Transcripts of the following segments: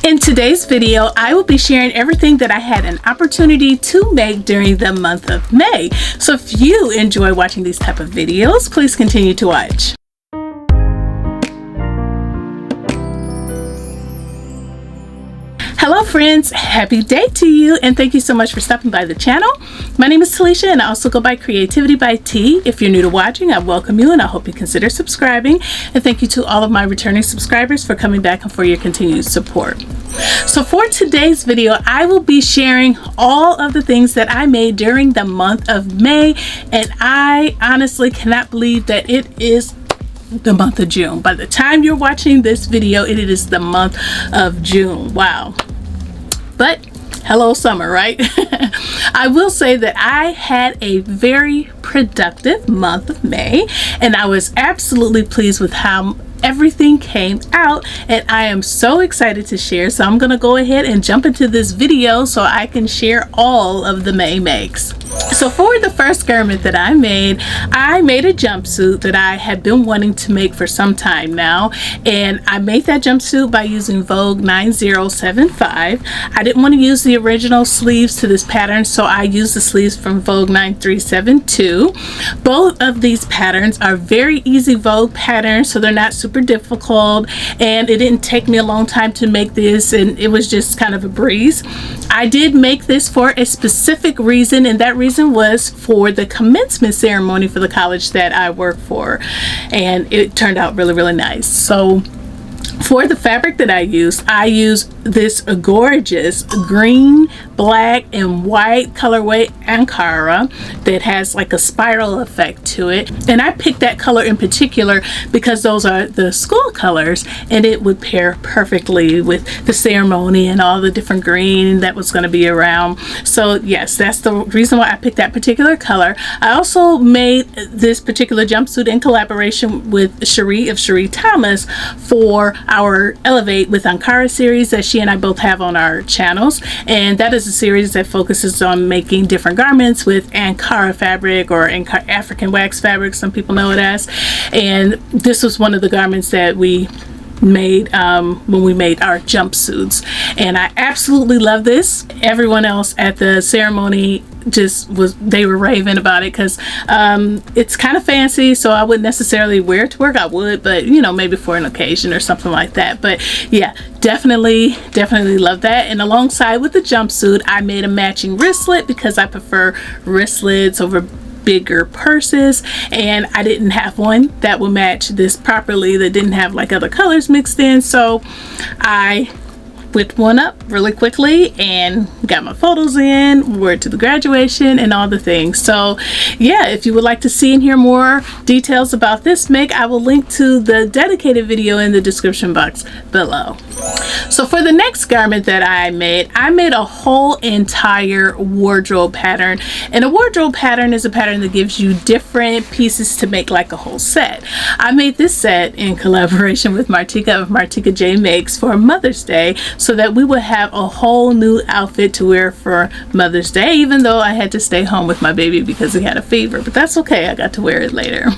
In today's video, I will be sharing everything that I had an opportunity to make during the month of May. So if you enjoy watching these type of videos, please continue to watch. Hello friends, happy day to you, and thank you so much for stopping by the channel. My name is Talisha and I also go by CreativiTeeByT. If you're new to watching, I welcome you and I hope you consider subscribing. And thank you to all of my returning subscribers for coming back and for your continued support. So for today's video, I will be sharing all of the things that I made during the month of May, and I honestly cannot believe that it is the month of June. By the time you're watching this video, it is the month of June. Wow. But hello summer, right? I will say that I had a very productive month of May, and I was absolutely pleased with how everything came out, and I am so excited to share. So I'm gonna go ahead and jump into this video so I can share all of the May makes. So for the first garment that I made a jumpsuit that I had been wanting to make for some time now, and I made that jumpsuit by using Vogue 9075. I didn't want to use the original sleeves to this pattern, so I used the sleeves from Vogue 9372. Both of these patterns are very easy Vogue patterns, so they're not super difficult, and it didn't take me a long time to make this, and it was just kind of a breeze. I did make this for a specific reason, and that reason was for the commencement ceremony for the college that I work for, and it turned out really nice. So for the fabric that I used this gorgeous green, black, and white colorway Ankara that has like a spiral effect to it, and I picked that color in particular because those are the school colors, and it would pair perfectly with the ceremony and all the different green that was going to be around. So yes, that's the reason why I picked that particular color. I also made this particular jumpsuit in collaboration with Sheree Thomas for our Elevate with Ankara series that she and I both have on our channels, and that is a series that focuses on making different garments with Ankara fabric, or African wax fabric, some people know it as. And this was one of the garments that we made when we made our jumpsuits, and I absolutely love this. Everyone else at the ceremony they were raving about it because it's kind of fancy, so I wouldn't necessarily wear it to work. I would, but you know, maybe for an occasion or something like that. But yeah, definitely love that. And alongside with the jumpsuit, I made a matching wristlet because I prefer wristlets over bigger purses, and I didn't have one that would match this properly, that didn't have like other colors mixed in, so I whipped one up really quickly and got my photos in, wore it to the graduation and all the things. So yeah, if you would like to see and hear more details about this make, I will link to the dedicated video in the description box below. So for the next garment that I made a whole entire wardrobe pattern, and a wardrobe pattern is a pattern that gives you different pieces to make like a whole set. I made this set in collaboration with Martika of Martika J Makes for Mother's Day, so that we would have a whole new outfit to wear for Mother's Day, even though I had to stay home with my baby because he had a fever, but that's okay, I got to wear it later.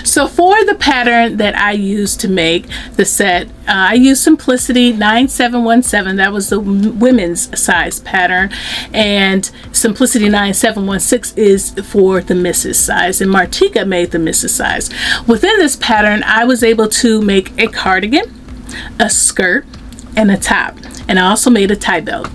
So for the pattern that I used to make the set, I used Simplicity 9717. That was the women's size pattern, and Simplicity 9716 is for the missus size, and Martika made the missus size. Within this pattern, I was able to make a cardigan, a skirt, and a top, and I also made a tie belt.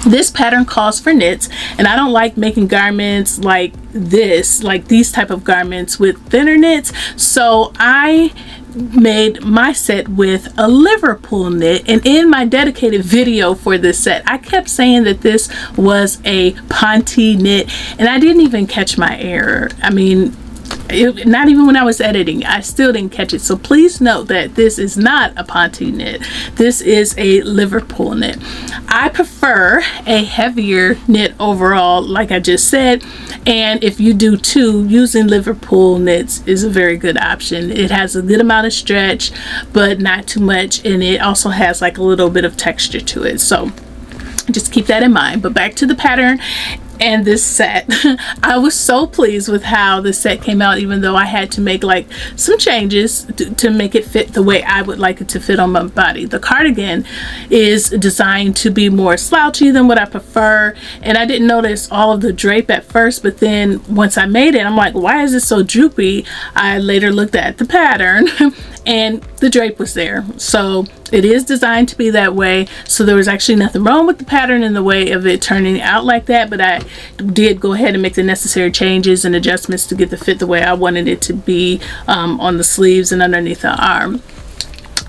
This pattern calls for knits, and I don't like making garments like this, like these type of garments with thinner knits, so I made my set with a Liverpool knit. And in my dedicated video for this set, I kept saying that this was a Ponte knit, and I didn't even catch my error. I mean, not even when I was editing, I still didn't catch it. So please note that this is not a Ponte knit. This is a Liverpool knit. I prefer a heavier knit overall, like I just said, and if you do too, using Liverpool knits is a very good option. It has a good amount of stretch, but not too much, and it also has like a little bit of texture to it, so just keep that in mind. But back to the pattern. and this set. I was so pleased with how the set came out, even though I had to make like some changes to make it fit the way I would like it to fit on my body. The cardigan is designed to be more slouchy than what I prefer, and I didn't notice all of the drape at first, but then once I made it, I'm like, why is it so droopy? I later looked at the pattern and the drape was there. So it is designed to be that way. So there was actually nothing wrong with the pattern in the way of it turning out like that, but I did go ahead and make the necessary changes and adjustments to get the fit the way I wanted it to be on the sleeves and underneath the arm.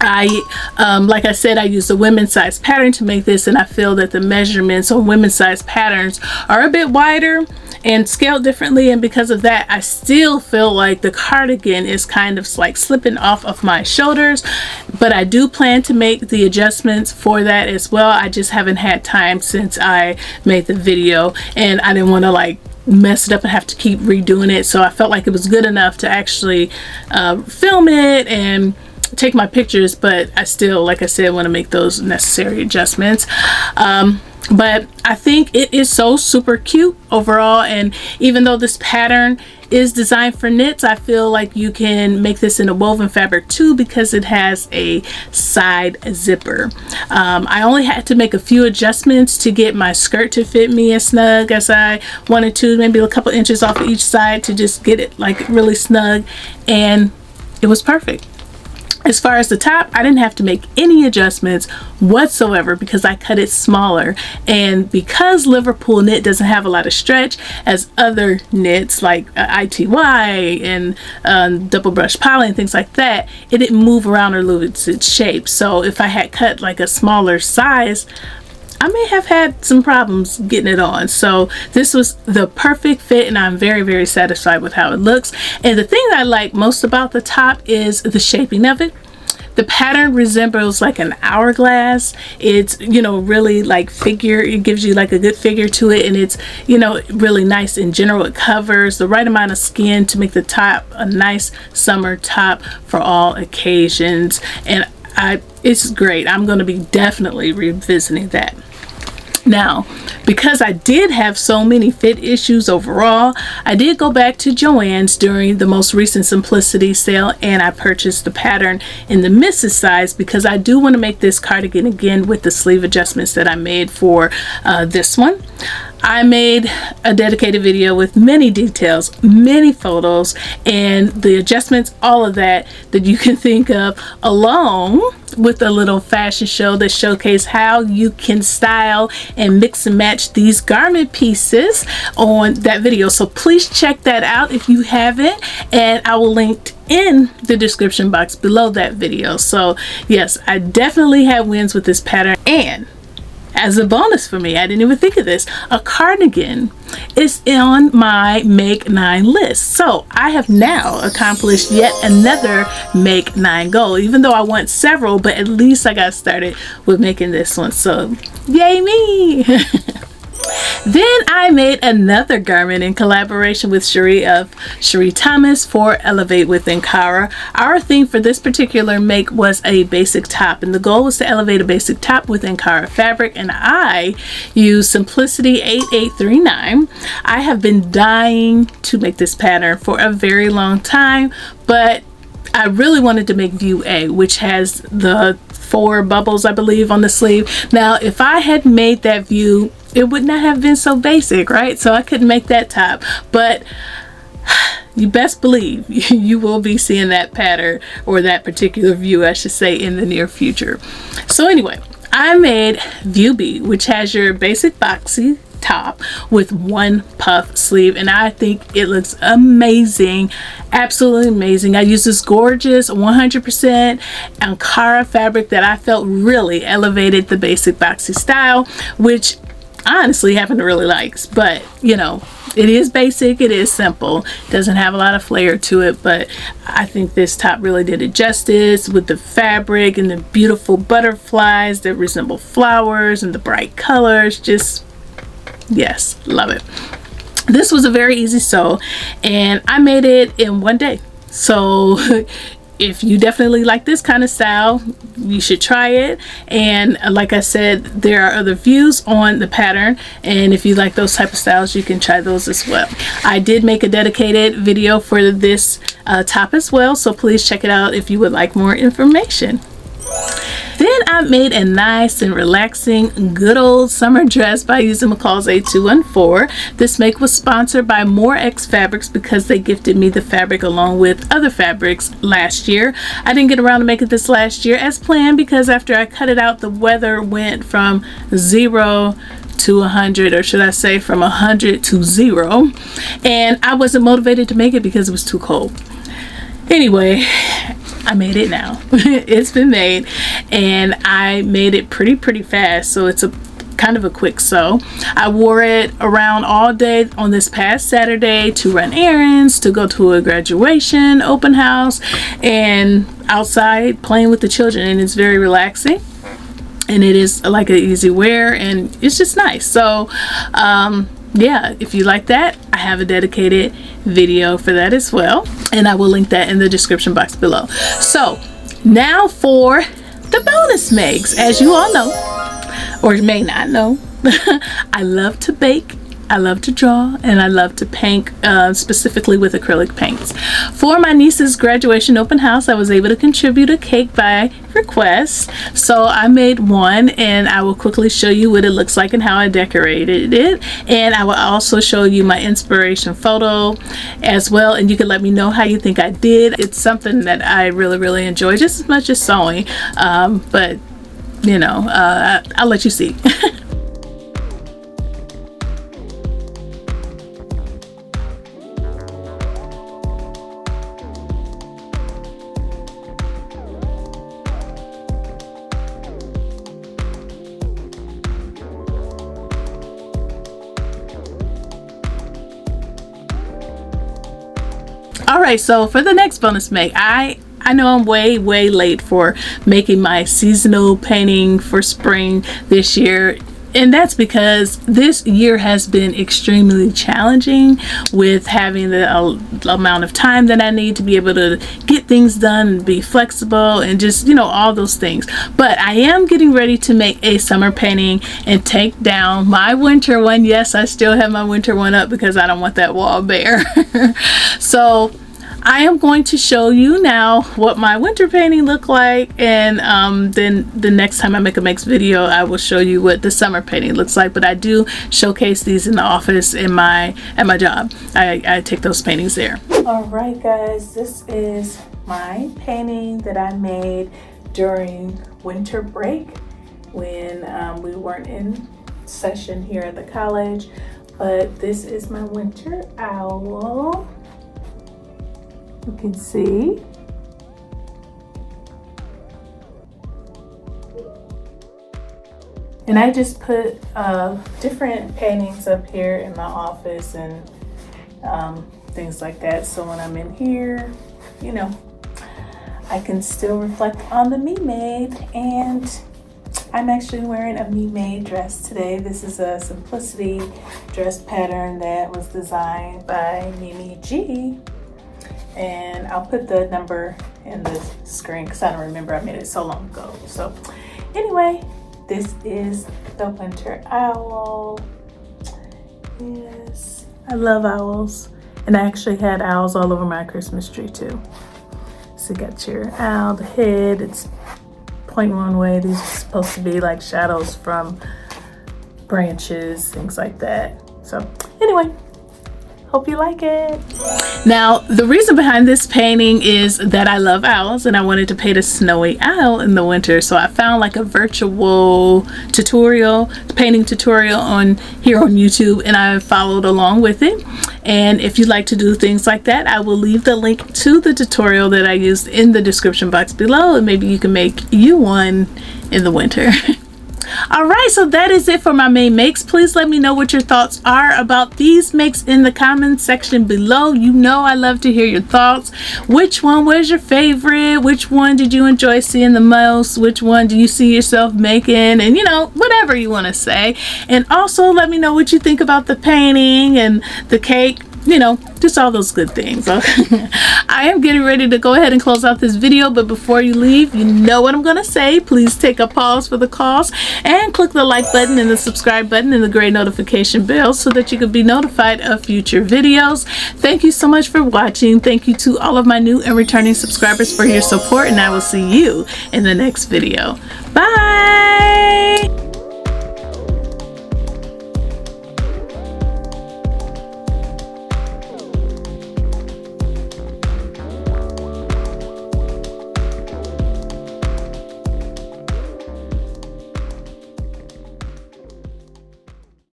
Like I said, I used a women's size pattern to make this, and I feel that the measurements on women's size patterns are a bit wider and scaled differently, and because of that I still feel like the cardigan is kind of like slipping off of my shoulders, but I do plan to make the adjustments for that as well. I just haven't had time since I made the video, and I didn't want to like mess it up and have to keep redoing it, so I felt like it was good enough to actually film it and take my pictures, but I still, like I said, want to make those necessary adjustments. But I think it is so super cute overall, and even though this pattern is designed for knits, I feel like you can make this in a woven fabric too, because it has a side zipper. I only had to make a few adjustments to get my skirt to fit me as snug as I wanted to, maybe a couple inches off of each side to just get it like really snug, and it was perfect. As far as the top, I didn't have to make any adjustments whatsoever because I cut it smaller, and because Liverpool knit doesn't have a lot of stretch as other knits like ITY and double brush poly and things like that, it didn't move around or lose its shape. So if I had cut like a smaller size, I may have had some problems getting it on. So this was the perfect fit, and I'm very, very satisfied with how it looks. And the thing that I like most about the top is the shaping of it. The pattern resembles like an hourglass. It's, you know, really like figure, it gives you like a good figure to it, and it's, you know, really nice in general. It covers the right amount of skin to make the top a nice summer top for all occasions, and it's great. I'm going to be definitely revisiting that. Now, because I did have so many fit issues overall, I did go back to Joann's during the most recent Simplicity sale, and I purchased the pattern in the Mrs. size because I do want to make this cardigan again with the sleeve adjustments that I made for this one. I made a dedicated video with many details, many photos, and the adjustments, all of that you can think of, along with a little fashion show that showcased how you can style and mix and match these garment pieces on that video. So please check that out if you haven't, and I will link in the description box below that video. So yes, I definitely had wins with this pattern, and as a bonus for me, I didn't even think of this, a cardigan is on my Make 9 list. So I have now accomplished yet another Make 9 goal, even though I want several, but at least I got started with making this one. So yay me. Then I made another garment in collaboration with Sheree Thomas for Elevate with Ankara. Our theme for this particular make was a basic top, and the goal was to elevate a basic top with Ankara fabric, and I used Simplicity 8839. I have been dying to make this pattern for a very long time, but I really wanted to make view A, which has the 4 bubbles, I believe, on the sleeve. Now, if I had made that view, it would not have been so basic, right? So I couldn't make that top, but you best believe you will be seeing that pattern, or that particular view, I should say, in the near future. So anyway, I made view B, which has your basic boxy top with 1 puff sleeve, and I think it looks amazing, absolutely amazing. I used this gorgeous 100% Ankara fabric that I felt really elevated the basic boxy style, which I honestly happen to really like, but you know, it is basic, it is simple, doesn't have a lot of flair to it, but I think this top really did it justice with the fabric and the beautiful butterflies that resemble flowers and the bright colors. Just yes, love it. This was a very easy sew, and I made it in one day. So if you definitely like this kind of style, you should try it. And like I said, there are other views on the pattern, and if you like those type of styles, you can try those as well. I did make a dedicated video for this top as well, so please check it out if you would like more information. Then I made a nice and relaxing good old summer dress by using McCall's A214. This make was sponsored by More X Fabrics because they gifted me the fabric along with other fabrics last year. I didn't get around to making this last year as planned because after I cut it out, the weather went from 0 to 100, or should I say from 100 to 0, and I wasn't motivated to make it because it was too cold. Anyway, I made it now. It's been made, and I made it pretty fast, so it's a kind of a quick sew. I wore it around all day on this past Saturday to run errands, to go to a graduation open house, and outside playing with the children, and it's very relaxing. And it is like an easy wear, and it's just nice. So yeah, if you like that, I have a dedicated video for that as well, and I will link that in the description box below. So now for the bonus makes. As you all know, or may not know, I love to bake, I love to draw, and I love to paint, specifically with acrylic paints. For my niece's graduation open house, I was able to contribute a cake by request. So I made one, and I will quickly show you what it looks like and how I decorated it. And I will also show you my inspiration photo as well, and you can let me know how you think I did. It's something that I really enjoy, just as much as sewing, but you know, I'll let you see. Alright, so for the next bonus make, I know I'm way late for making my seasonal painting for spring this year, and that's because this year has been extremely challenging with having the amount of time that I need to be able to get things done and be flexible and just, you know, all those things. But I am getting ready to make a summer painting and take down my winter one. Yes, I still have my winter one up because I don't want that wall bare. So I am going to show you now what my winter painting look like, and then the next time I make a makes video, I will show you what the summer painting looks like. But I do showcase these in the office at my job. I take those paintings there. All right, guys, this is my painting that I made during winter break when we weren't in session here at the college. But this is my winter owl. You can see. And I just put different paintings up here in my office and things like that. So when I'm in here, you know, I can still reflect on the Me Made. And I'm actually wearing a Me Made dress today. This is a simplicity dress pattern that was designed by Mimi G. And I'll put the number in the screen because I don't remember, I made it so long ago. So anyway, this is the winter owl. Yes, I love owls. And I actually had owls all over my Christmas tree too. So you got your owl, the head, it's pointing one way. These are supposed to be like shadows from branches, things like that. So anyway, hope you like it. Now, the reason behind this painting is that I love owls and I wanted to paint a snowy owl in the winter. So I found like a virtual tutorial, painting tutorial on YouTube, and I followed along with it. And if you'd like to do things like that, I will leave the link to the tutorial that I used in the description box below, and maybe you can make you one in the winter. Alright, so that is it for my main makes. Please let me know what your thoughts are about these makes in the comments section below. You know I love to hear your thoughts. Which one was your favorite? Which one did you enjoy seeing the most? Which one do you see yourself making? And you know, whatever you want to say. And also let me know what you think about the painting and the cake. you know, just all those good things. I am getting ready to go ahead and close out this video, but before you leave, you know what I'm gonna say. Please take a pause for the cause and click the like button and the subscribe button and the gray notification bell so that you can be notified of future videos. Thank you so much for watching. Thank you to all of my new and returning subscribers for your support, and I will see you in the next video. Bye.